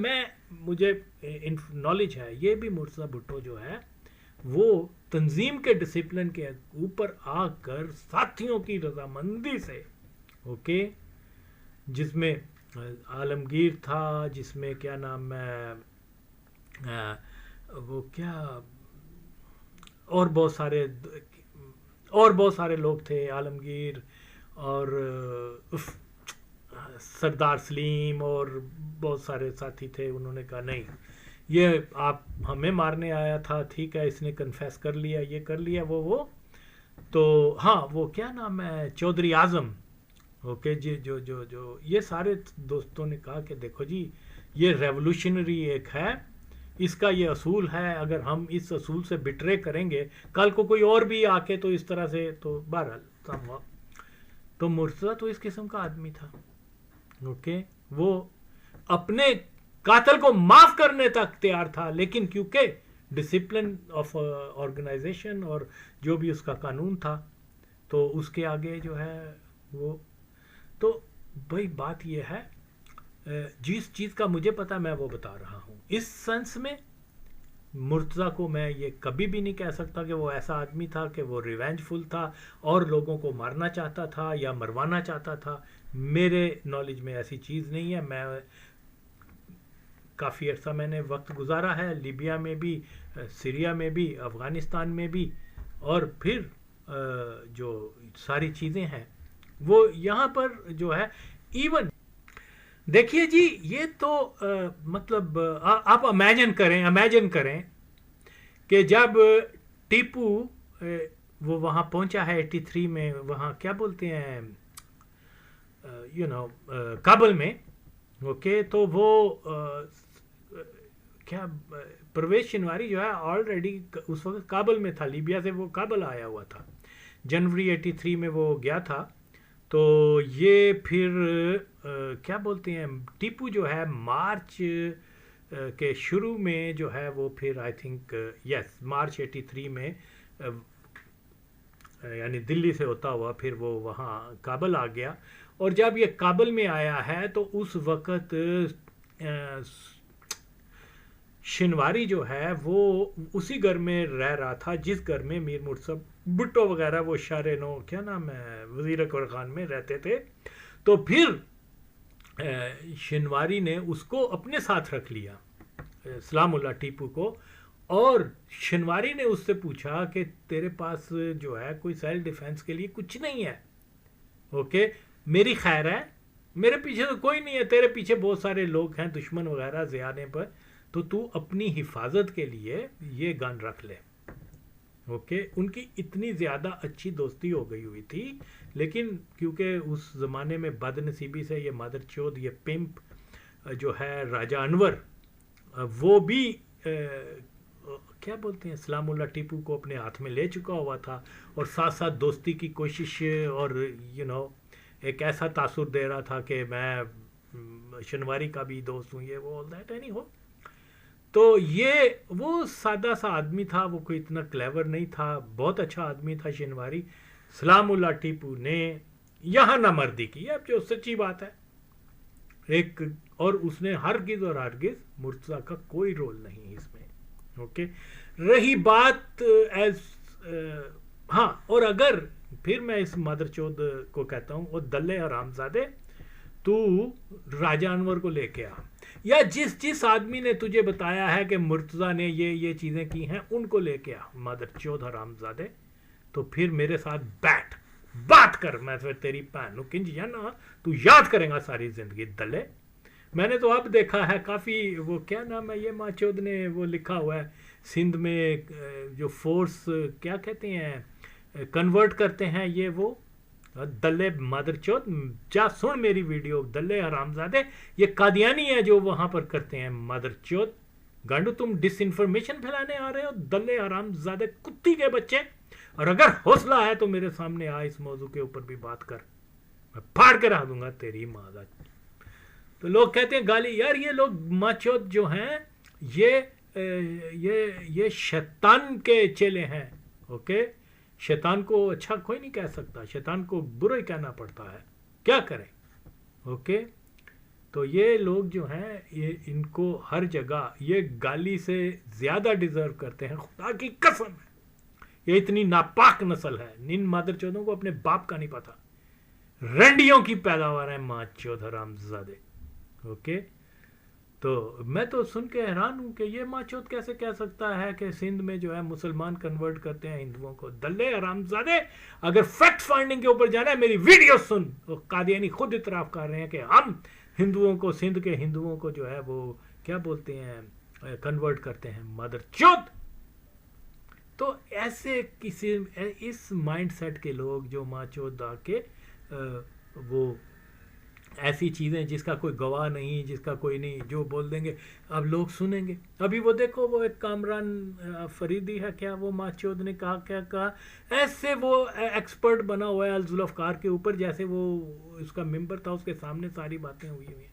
مجھے نالج ہے, یہ بھی مرتضیٰ بھٹو جو ہے وہ تنظیم کے ڈسپلن کے اوپر آ کر ساتھیوں کی رضامندی سے, اوکے, جس میں عالمگیر تھا جس میں کیا نام ہے وہ کیا اور بہت سارے لوگ تھے، عالمگیر اور سردار سلیم اور بہت سارے ساتھی تھے. انہوں نے کہا نہیں یہ آپ ہمیں مارنے آیا تھا، ٹھیک ہے اس نے کنفیس کر لیا، یہ کر لیا وہ تو ہاں وہ کیا نام ہے چودھری اعظم، اوکے جی، جو یہ سارے دوستوں نے کہا کہ دیکھو جی یہ ریولوشنری ایک ہے، اس کا یہ اصول ہے، اگر ہم اس اصول سے بٹرے کریں گے کل کو کوئی اور بھی آ کے تو اس طرح سے تو بہرحال تو مرتضیٰ تو اس قسم کا آدمی تھا. اوکے وہ اپنے قاتل کو معاف کرنے تک تیار تھا، لیکن کیونکہ ڈسپلن آف آرگنائزیشن اور جو بھی اس کا قانون تھا تو اس کے آگے جو ہے وہ تو بھائی بات یہ ہے جس چیز کا مجھے پتا میں وہ بتا رہا ہوں. اس سینس میں مرتضیٰ کو میں یہ کبھی بھی نہیں کہہ سکتا کہ وہ ایسا آدمی تھا کہ وہ ریونج فل تھا اور لوگوں کو مارنا چاہتا تھا یا مروانا چاہتا تھا. میرے نالج میں ایسی چیز نہیں ہے. میں کافی عرصہ میں نے وقت گزارا ہے لیبیا میں بھی، سیریا میں بھی، افغانستان میں بھی، اور پھر جو ساری چیزیں ہیں وہ یہاں پر جو ہے ایون دیکھیے جی یہ تو مطلب آپ امیجن کریں کہ جب ٹیپو وہ وہاں پہنچا ہے 83 میں، وہاں کیا بولتے ہیں کابل میں، اوکے تو وہ کیا پرویز شنواری جو ہے آلریڈی اس وقت کابل میں تھا، لیبیا سے وہ کابل آیا ہوا تھا، جنوری 83 میں وہ گیا تھا. تو یہ پھر کیا بولتے ہیں ٹیپو جو ہے مارچ کے شروع میں جو ہے وہ پھر آئی تھنک یس مارچ 83 میں یعنی دلی سے ہوتا ہوا پھر وہ وہاں کابل آ گیا. اور جب یہ کابل میں آیا ہے تو اس وقت شنواری جو ہے وہ اسی گھر میں رہ رہا تھا جس گھر میں میر مرتضیٰ بھٹو وغیرہ وہ شار نو کیا نام ہے وزیر اکبر خان میں رہتے تھے. تو پھر شنواری نے اس کو اپنے ساتھ رکھ لیا، سلام اللہ ٹیپو کو، اور شنواری نے اس سے پوچھا کہ تیرے پاس جو ہے کوئی سیلف ڈیفense کے لیے کچھ نہیں ہے، اوکے میری خیر ہے، میرے پیچھے تو کوئی نہیں ہے، تیرے پیچھے بہت سارے لوگ ہیں دشمن وغیرہ زیادہ پر، تو اپنی حفاظت کے لیے یہ گن رکھ لے. اوکے ان کی اتنی زیادہ اچھی دوستی ہو گئی ہوئی تھی، لیکن کیونکہ اس زمانے میں بد نصیبی سے یہ مادر چود یہ پمپ جو ہے راجہ انور وہ بھی کیا بولتے ہیں سلام اللہ ٹیپو کو اپنے ہاتھ میں لے چکا ہوا تھا، اور ساتھ ساتھ دوستی کی کوشش اور ایک ایسا تاثر دے رہا تھا کہ میں شنواری کا بھی دوست ہوں، یہ وہ دیٹ اینی ہو. تو یہ وہ سادہ سا آدمی تھا، وہ کوئی اتنا کلیور نہیں تھا، بہت اچھا آدمی تھا شنواری. سلام اللہ ٹیپو نے یہاں نہ مردی کی، اب جو سچی بات ہے ایک، اور اس نے ہرگز اور ہرگز مرتضیٰ کا کوئی رول نہیں اس میں. اوکے رہی بات ہاں، اور اگر پھر میں اس مادر چود کو کہتا ہوں وہ دلے حرامزادے تو راجہ انور کو لے کے آ، یا جس آدمی نے تجھے بتایا ہے کہ مرتضیٰ نے یہ چیزیں کی ہیں ان کو لے کے آ مادر چود حرامزادے، تو پھر میرے ساتھ بات کر، میں پھر تیری بہن نو کنج جانا تو یاد کریں گا ساری زندگی دلے. میں نے تو اب دیکھا ہے کافی وہ کیا نام ہے یہ ماں چود نے وہ لکھا ہوا ہے سندھ میں جو فورس کیا کہتے ہیں کنورٹ کرتے ہیں یہ وہ دلے مادر چود، جا سن میری ویڈیو دلے حرامزادے، یہ قادیانی ہے جو وہاں پر کرتے ہیں مادر چود. گانڈو تم ڈس انفارمیشن پھیلانے آ رہے ہو دلے حرامزادے کتی کے بچے، اور اگر حوصلہ ہے تو میرے سامنے آ اس موضوع کے اوپر بھی بات کر، میں پھاڑ کے رکھ دوں گا تیری ماں کا. تو لوگ کہتے ہیں گالی، یار یہ لوگ ماچود جو ہیں یہ شیطان کے چیلے ہیں. اوکے شیطان کو اچھا کوئی نہیں کہہ سکتا، شیطان کو برا ہی کہنا پڑتا ہے، کیا کریں. اوکے تو یہ لوگ جو ہیں یہ ان کو ہر جگہ یہ گالی سے زیادہ ڈیزرو کرتے ہیں، خدا کی قسم ہے یہ اتنی ناپاک نسل ہے، ان مادر چودوں کو اپنے باپ کا نہیں پتا، رنڈیوں کی پیداوار ہے ماں چود حرام زادے. اوکے. تو میں تو سن کے حیران ہوں کہ یہ ماچود کیسے کہہ سکتا ہے کہ سندھ میں جو ہے مسلمان کنورٹ کرتے ہیں ہندوؤں کو. دلے حرامزادے, اگر فیکٹ فائنڈنگ کے اوپر جانا ہے میری ویڈیو سن. قادیانی خود اعتراف کر رہے ہیں کہ ہم ہندوؤں کو, سندھ کے ہندوؤں کو جو ہے وہ کیا بولتے ہیں, کنورٹ کرتے ہیں. مادر چود. تو ایسے کسی اس مائنڈ سیٹ کے لوگ جو ماچود آ کے وہ ایسی چیزیں جس کا کوئی گواہ نہیں, جس کا کوئی نہیں, جو بول دیں گے اب لوگ سنیں گے. ابھی وہ دیکھو وہ ایک کامران فریدی ہے کیا, وہ ماچود نے کیا کہا, ایسے وہ ایکسپرٹ بنا ہوا ہے الذوالافکار کے اوپر جیسے وہ اس کا ممبر تھا, اس کے سامنے ساری باتیں ہوئی ہیں.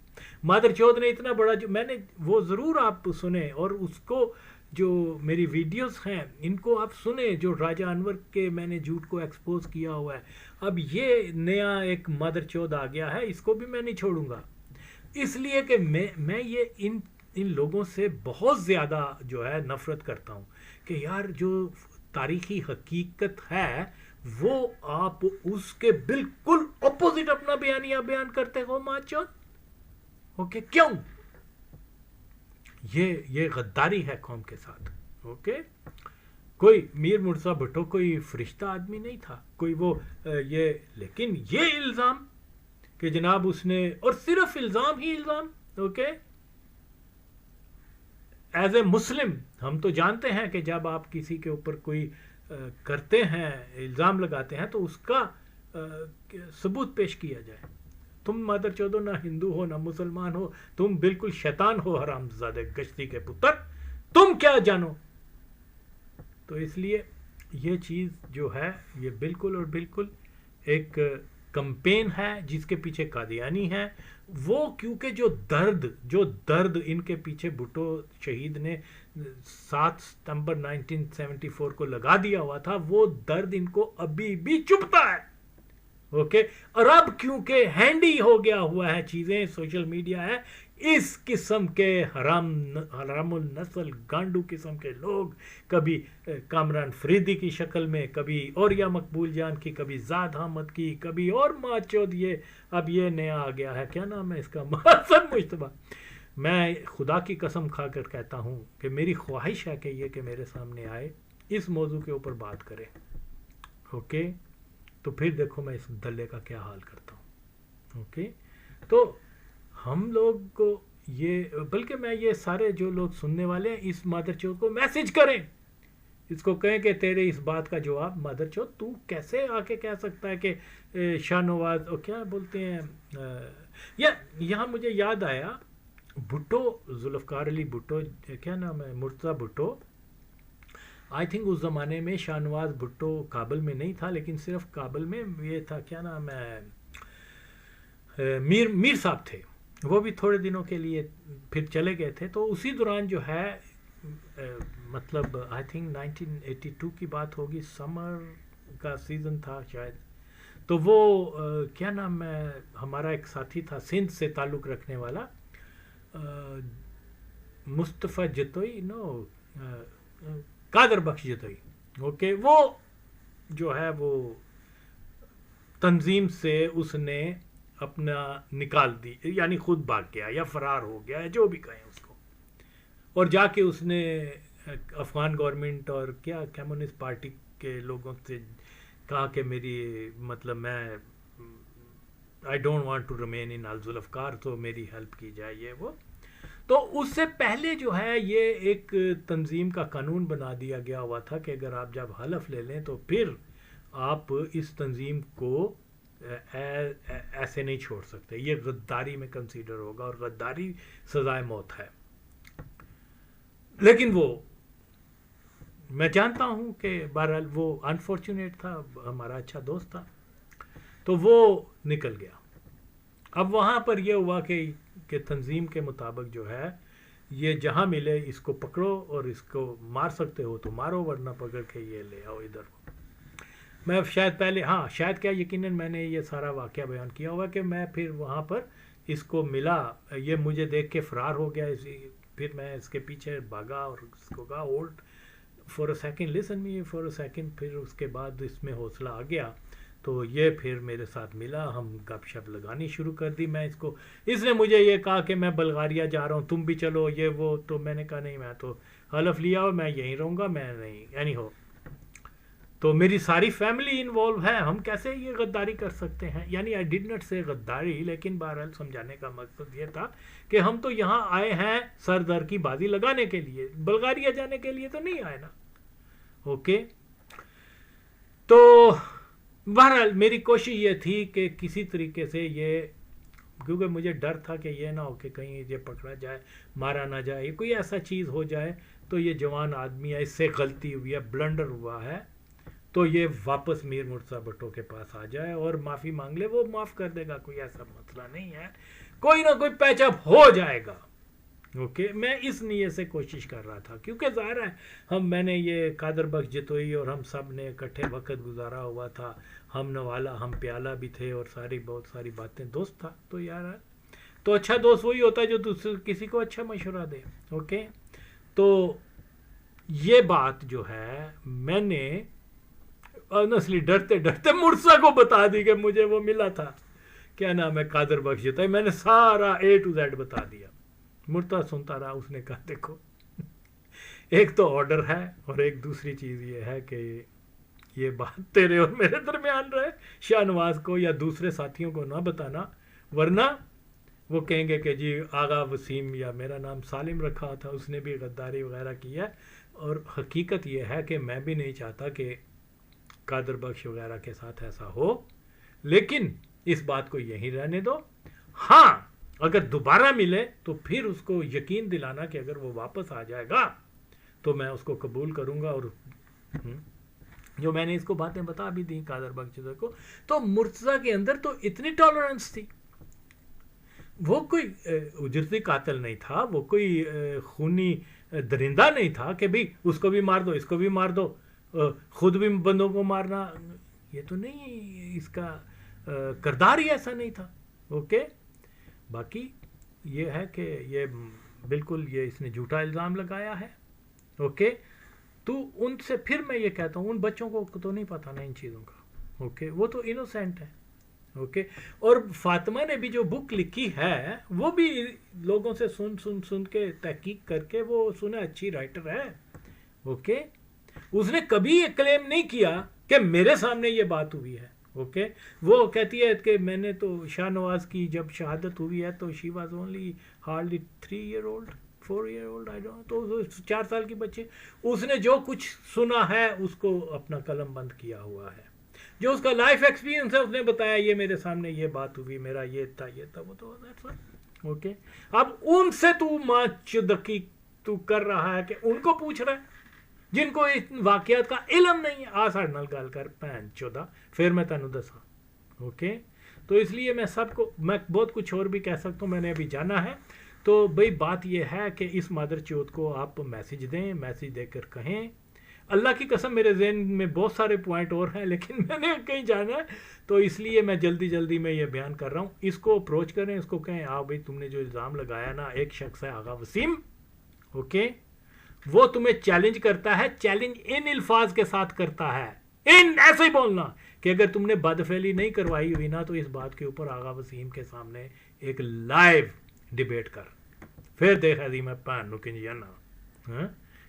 مادر چود نے اتنا بڑا, جو میں نے وہ ضرور آپ سنیں, اور اس کو جو میری ویڈیوز ہیں ان کو آپ سنیں, جو راجہ انور کے میں نے جھوٹ کو ایکسپوز کیا ہوا ہے. اب یہ نیا ایک مادر چود آ گیا ہے, اس کو بھی میں نہیں چھوڑوں گا, اس لیے کہ میں یہ ان لوگوں سے بہت زیادہ جو ہے نفرت کرتا ہوں کہ یار جو تاریخی حقیقت ہے وہ آپ اس کے بالکل اپوزٹ اپنا بیان کرتے ہو ماچود. اوکے, کیوں؟ یہ غداری ہے قوم کے ساتھ. اوکے, کوئی میر مرزا بھٹو کوئی فرشتہ آدمی نہیں تھا, کوئی وہ یہ, لیکن یہ الزام کہ جناب اس نے, اور صرف الزام ہی الزام. اوکے, ایز اے مسلم ہم تو جانتے ہیں کہ جب آپ کسی کے اوپر کوئی کرتے ہیں, الزام لگاتے ہیں, تو اس کا ثبوت پیش کیا جائے. تم مادر چودو نہ ہندو ہو نہ مسلمان ہو, تم بالکل شیطان ہو حرامزادے گشتی کے پتر, تم کیا جانو. تو اس لیے یہ چیز جو ہے یہ بالکل اور بالکل ایک کمپین ہے جس کے پیچھے قادیانی ہے. وہ کیونکہ جو درد ان کے پیچھے بھٹو شہید نے 7 ستمبر 1974 کو لگا دیا ہوا تھا, وہ درد ان کو ابھی بھی چبھتا ہے. اوکے, اور اب کیونکہ ہینڈی ہو گیا ہوا ہے چیزیں, سوشل میڈیا ہے, اس قسم کے حرام النسل گانڈو قسم کے لوگ, کبھی کامران فریدی کی شکل میں, کبھی اوریا مقبول جان کی, کبھی زاد احمد کی, کبھی اور ماچود, یہ اب یہ نیا آ گیا ہے, کیا نام ہے اس کا, محسن مجتبیٰ. میں خدا کی قسم کھا کر کہتا ہوں کہ میری خواہش ہے کہ یہ کہ میرے سامنے آئے, اس موضوع کے اوپر بات کرے. اوکے, تو پھر دیکھو میں اس دلے کا کیا حال کرتا ہوں. اوکے, تو ہم لوگ کو یہ, بلکہ میں یہ سارے جو لوگ سننے والے ہیں اس مادر چود کو میسج کریں, اس کو کہیں کہ تیرے اس بات کا جواب مادر چود تو کیسے آ کے کہہ سکتا ہے کہ شاہ نواز, اور کیا بولتے ہیں, یہاں مجھے یاد آیا بھٹو, ذوالفقار علی بھٹو, کیا نام ہے, مرتضیٰ بھٹو. آئی تھنک اس زمانے میں شاہ نواز بھٹو کابل میں نہیں تھا, لیکن صرف کابل میں یہ تھا, کیا نام ہے, میر صاحب تھے, وہ بھی تھوڑے دنوں کے لیے پھر چلے گئے تھے. تو اسی دوران جو ہے مطلب آئی تھنک 1982 کی بات ہوگی, سمر کا سیزن تھا شاید. تو وہ کیا نام ہے, ہمارا ایک ساتھی تھا سندھ سے تعلق رکھنے والا, مصطفیٰ جتوئی, قادر بخش جتوئی. اوکے, وہ جو ہے وہ تنظیم سے اس نے اپنا نکال دی, یعنی خود بھاگ گیا یا فرار ہو گیا, جو بھی کہیں اس کو, اور جا کے اس نے افغان گورنمنٹ اور کیا کمیونسٹ پارٹی کے لوگوں سے کہا کہ میری مطلب میں I don't want to remain in Alzulfiqar, تو میری ہیلپ کی جائے, یہ وہ. تو اس سے پہلے جو ہے یہ ایک تنظیم کا قانون بنا دیا گیا ہوا تھا کہ اگر آپ جب حلف لے لیں تو پھر آپ اس تنظیم کو ایسے نہیں چھوڑ سکتے, یہ غداری میں کنسیڈر ہوگا, اور غداری سزائے موت ہے. لیکن وہ میں جانتا ہوں کہ بہرحال وہ انفارچونیٹ تھا, ہمارا اچھا دوست تھا, تو وہ نکل گیا. اب وہاں پر یہ ہوا کہ تنظیم کے مطابق جو ہے یہ جہاں ملے اس کو پکڑو, اور اس کو مار سکتے ہو تو مارو, ورنہ پکڑ کے یہ لے آؤ ادھر. میں شاید پہلے, شاید کیا یقیناً میں نے یہ سارا واقعہ بیان کیا ہوا کہ میں پھر وہاں پر اس کو ملا, یہ مجھے دیکھ کے فرار ہو گیا, پھر میں اس کے پیچھے بھاگا اور اس کو کہا hold for a second, listen me for a second. پھر اس کے بعد اس میں حوصلہ آ گیا, تو یہ پھر میرے ساتھ ملا, ہم گپ شپ لگانی شروع کر دی. میں اس نے مجھے یہ کہا کہ میں بلغاریہ جا رہا ہوں, تم بھی چلو, یہ وہ. تو میں نے کہا نہیں, میں تو حلف لیا اور میں یہیں رہوں گا, میں نہیں یعنی ہو. تو میری ساری فیملی انوالو ہے, ہم کیسے یہ غداری کر سکتے ہیں؟ یعنی آئی ڈڈ ناٹ سے غداری, لیکن بہرحال سمجھانے کا مقصد یہ تھا کہ ہم تو یہاں آئے ہیں سر در کی بازی لگانے کے لیے, بلغاریہ جانے کے لیے تو نہیں آئے نا. اوکے, تو بہرحال میری کوشش یہ تھی کہ کسی طریقے سے یہ, کیونکہ مجھے ڈر تھا کہ یہ نہ ہو کہ کہیں یہ پکڑا جائے, مارا نہ جائے, کوئی ایسا چیز ہو جائے تو یہ جوان آدمی ہے, اس سے غلطی ہوئی ہے, بلنڈر ہوا ہے, تو یہ واپس میر مرتضیٰ بھٹو کے پاس آ جائے اور معافی مانگ لے, وہ معاف کر دے گا, کوئی ایسا مسئلہ نہیں ہے, کوئی نہ کوئی پیچ اپ ہو جائے گا. اوکے, میں اس نیت سے کوشش کر رہا تھا, کیونکہ ظاہر ہے میں نے یہ قادر بخش جتوئی اور ہم سب نے اکٹھے وقت گزارا ہوا تھا, ہم نوالا ہم پیالہ بھی تھے اور بہت ساری باتیں, دوست تھا. تو یار, تو اچھا دوست وہی ہوتا ہے جو کسی کو اچھا مشورہ دے. اوکے, تو یہ بات جو ہے میں نے آنیسٹلی ڈرتے ڈرتے مرتضیٰ کو بتا دی کہ مجھے وہ ملا تھا, کیا نام ہے, قادر بخش جتوئی. میں نے سارا A to Z بتا دیا. مرتضیٰ سنتا رہا, اس نے کہا دیکھو ایک تو آرڈر ہے اور ایک دوسری چیز یہ ہے کہ یہ بات تیرے اور میرے درمیان رہے, شاہ نواز کو یا دوسرے ساتھیوں کو نہ بتانا, ورنہ وہ کہیں گے کہ جی آغا وسیم, یا میرا نام سالم رکھا تھا, اس نے بھی غداری وغیرہ کی ہے. اور حقیقت یہ ہے کہ میں بھی نہیں چاہتا کہ قادر بخش وغیرہ کے ساتھ ایسا ہو, لیکن اس بات کو یہیں رہنے دو. ہاں, اگر دوبارہ ملے تو پھر اس کو یقین دلانا کہ اگر وہ واپس آ جائے گا تو میں اس کو قبول کروں گا. اور جو میں نے اس کو باتیں بتا بھی دی قادر بخش کو, تو مرتضیٰ کے اندر تو اتنی ٹالرنس تھی, وہ کوئی اجرتی قاتل نہیں تھا, وہ کوئی خونی درندہ نہیں تھا کہ بھئی اس کو بھی مار دو, اس کو بھی مار دو, خود بھی بندوں کو مارنا, یہ تو نہیں, اس کا کردار ہی ایسا نہیں تھا. اوکے, باقی یہ ہے کہ یہ بالکل یہ اس نے جھوٹا الزام لگایا ہے. اوکے, تو ان سے پھر میں یہ کہتا ہوں, ان بچوں کو تو نہیں پتا نا ان چیزوں کا. اوکے, وہ تو انوسینٹ ہے. اوکے, اور فاطمہ نے بھی جو بک لکھی ہے وہ بھی لوگوں سے سن کے تحقیق کر کے وہ سنا اچھی رائٹر ہے. اوکے, اس نے کبھی یہ کلیم نہیں کیا کہ میرے سامنے یہ بات ہوئی ہے. اوکے, وہ کہتی ہے کہ میں نے تو شاہ نواز کی جب شہادت ہوئی ہے تو she was only hardly 3 year old 4 year old, I don't, تو 4 سال کی بچے, اس نے جو کچھ سنا ہے اس کو اپنا قلم بند کیا ہوا ہے, جو اس کا لائف ایکسپیرینس ہے اس نے بتایا یہ میرے سامنے یہ بات ہوئی, میرا یہ تھا وہ تو. اوکے, اب ان سے تو ماں چدکی تو کر رہا ہے کہ ان کو پوچھ رہا ہے جن کو اس واقعات کا علم نہیں ہے. آ ساڑھ نال گل کر پہن چودہ, پھر میں تینوں دسا. اوکے, تو اس لیے میں سب کو, میں بہت کچھ اور بھی کہہ سکتا ہوں, میں نے ابھی جانا ہے. تو بھئی بات یہ ہے کہ اس مادر چوت کو آپ میسیج دیں, میسیج دے کر کہیں. اللہ کی قسم میرے ذہن میں بہت سارے پوائنٹ اور ہیں, لیکن میں نے کہیں جانا ہے تو اس لیے میں جلدی میں یہ بیان کر رہا ہوں. اس کو اپروچ کریں, اس کو کہیں آؤ بھئی تم نے جو الزام لگایا نا, ایک شخص ہے آغا وسیم, اوکے, وہ تمہیں چیلنج کرتا ہے, چیلنج ان الفاظ کے ساتھ کرتا ہے, ان ایسے ہی بولنا کہ اگر تم نے بدفعلی نہیں کروائی ہوئی نا تو اس بات کے اوپر آغا وسیم کے سامنے ایک لائیو ڈیبیٹ کر, پھر دیکھا دی میں پہن نکنج یا نا.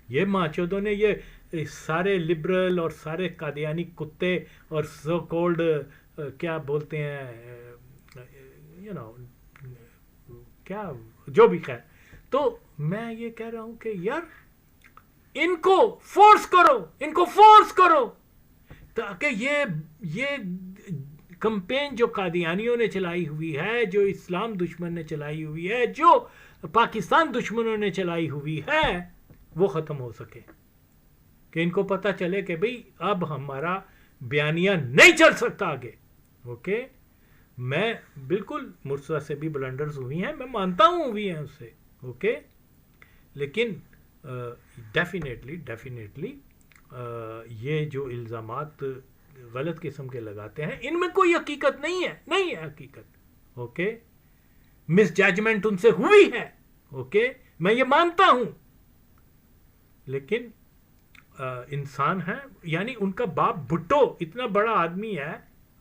یہ ماچودوں نے یہ سارے لبرل اور سارے قادیانی کتے اور سو کولڈ کیا بولتے ہیں کیا جو بھی خیر, تو میں یہ کہہ رہا ہوں کہ یار ان کو فورس کرو تاکہ یہ کمپین جو قادیانیوں نے چلائی ہوئی ہے, جو اسلام دشمن نے چلائی ہوئی ہے, جو پاکستان دشمنوں نے چلائی ہوئی ہے, وہ ختم ہو سکے, کہ ان کو پتہ چلے کہ بھئی اب ہمارا بیانیہ نہیں چل سکتا آگے. اوکے, میں بالکل مرتضیٰ سے بھی بلنڈرز ہوئی ہیں, میں مانتا ہوں ہوئی ہیں اس سے. اوکے, لیکن ڈیفینیٹلی یہ جو الزامات غلط قسم کے لگاتے ہیں ان میں کوئی حقیقت نہیں ہے حقیقت. اوکے, مس ججمنٹ ان سے ہوئی ہے. اوکے, میں یہ مانتا ہوں, لیکن انسان ہے, یعنی ان کا باپ بھٹو اتنا بڑا آدمی ہے.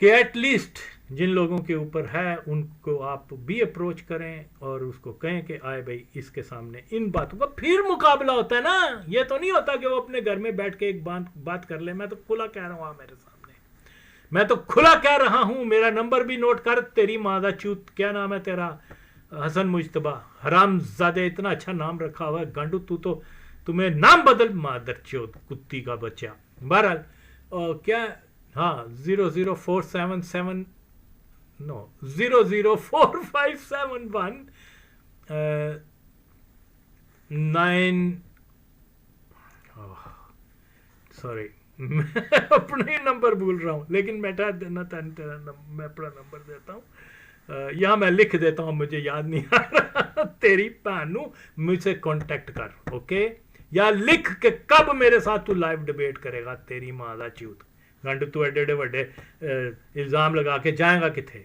کہ ایٹ لیسٹ جن لوگوں کے اوپر ہے ان کو آپ بھی اپروچ کریں اور اس کو کہیں کہ آئے بھائی اس کے سامنے ان باتوں کا پھر مقابلہ ہوتا ہے نا. یہ تو نہیں ہوتا کہ وہ اپنے گھر میں بیٹھ کے ایک بات کر لے. میں تو کھلا کہہ رہا ہوں میرے سامنے, میں تو کھلا کہہ رہا ہوں. میرا نمبر بھی نوٹ کر, تیری مادہ چوت, کیا نام ہے تیرا, حسن مجتبہ, حرام زادے, اتنا اچھا نام رکھا ہوا ہے گانڈو, تو تمہیں نام بدل مادر چوت کتی کا بچہ. بہرحال کیا, ہاں 00457 no 0045719 سوری میں اپنا ہی نمبر بھول رہا ہوں, لیکن بیٹا دینا تھا تیرا میں اپنا نمبر دیتا ہوں. یہاں میں لکھ دیتا ہوں, مجھے یاد نہیں آ رہا. تیری بہنوں مجھ سے کانٹیکٹ کر, اوکے, یا لکھ کہ کب میرے ساتھ تو لائیو ڈیبیٹ کرے گا. تیری ماں دا چوت گنڈ, تو ایڈے ایڈے وڈے الزام لگا کے جائیں گا کتنے.